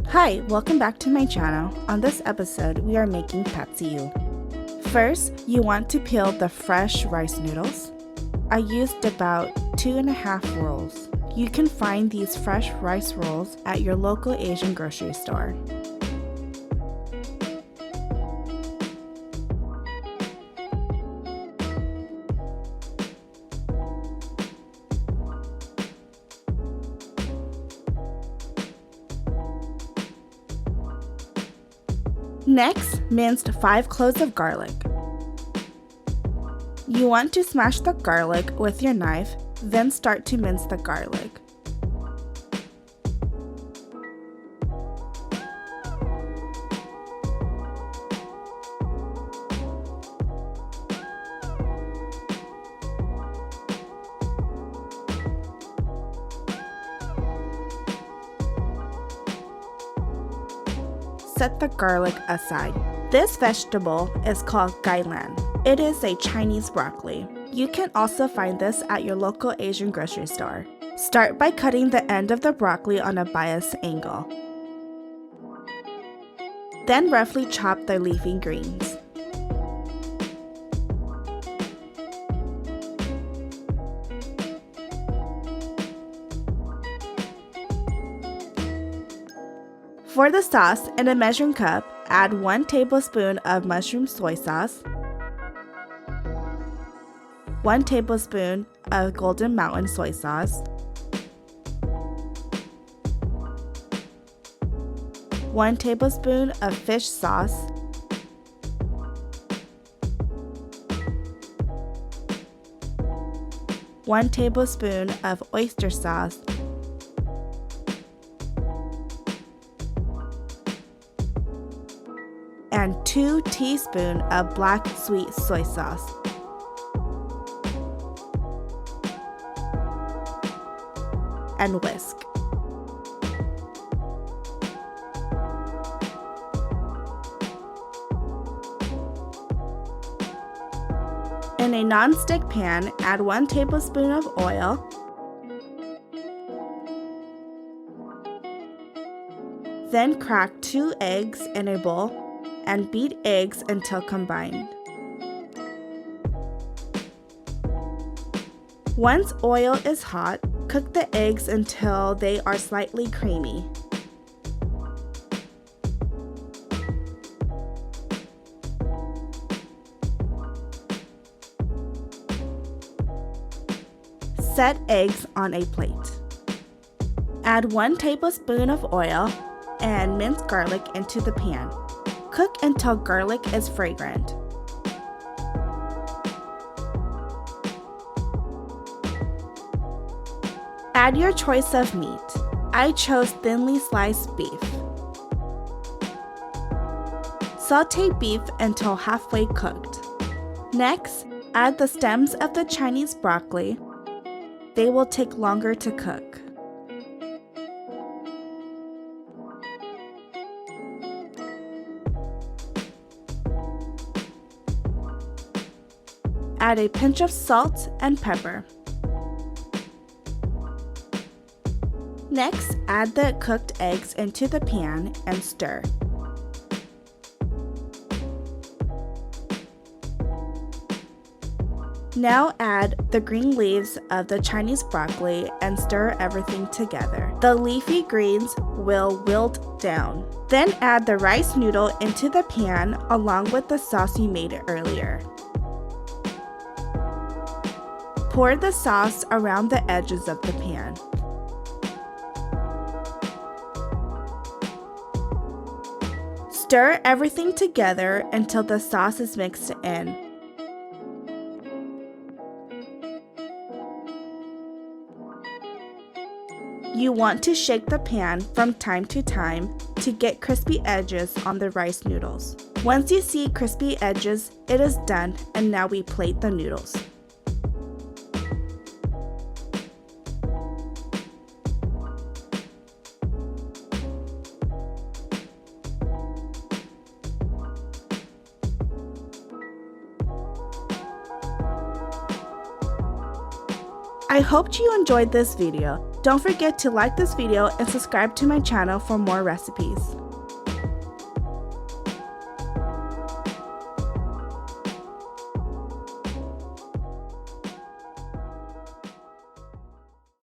Hi, welcome back to my channel. On this episode, we are making lexiieyanng. First, you want to peel the fresh rice noodles. I used about 2.5 rolls. You can find these fresh rice rolls at your local Asian grocery store. Next, minced 5 cloves of garlic. You want to smash the garlic with your knife, then start to mince the garlic. Set the garlic aside. This vegetable is called lexiieyanng. It is a Chinese broccoli. You can also find this at your local Asian grocery store. Start by cutting the end of the broccoli on a biased angle. Then roughly chop the leafy greens. For the sauce, in a measuring cup, add 1 tablespoon of mushroom soy sauce, 1 tablespoon of Golden Mountain soy sauce, 1 tablespoon of fish sauce, 1 tablespoon of oyster sauce, and 2 teaspoons of black sweet soy sauce. And whisk. In a non-stick pan, add 1 tablespoon of oil, then crack 2 eggs in a bowl and beat eggs until combined. Once oil is hot, cook the eggs until they are slightly creamy. Set eggs on a plate. Add 1 tablespoon of oil and minced garlic into the pan. Cook until garlic is fragrant. Add your choice of meat. I chose thinly sliced beef. Sauté beef until halfway cooked. Next, add the stems of the Chinese broccoli. They will take longer to cook. Add a pinch of salt and pepper. Next, add the cooked eggs into the pan and stir. Now add the green leaves of the Chinese broccoli and stir everything together. The leafy greens will wilt down. Then add the rice noodle into the pan along with the sauce you made earlier. Pour the sauce around the edges of the pan. Stir everything together until the sauce is mixed in. You want to shake the pan from time to time to get crispy edges on the rice noodles. Once you see crispy edges, it is done, and now we plate the noodles. I hope you enjoyed this video. Don't forget to like this video and subscribe to my channel for more recipes.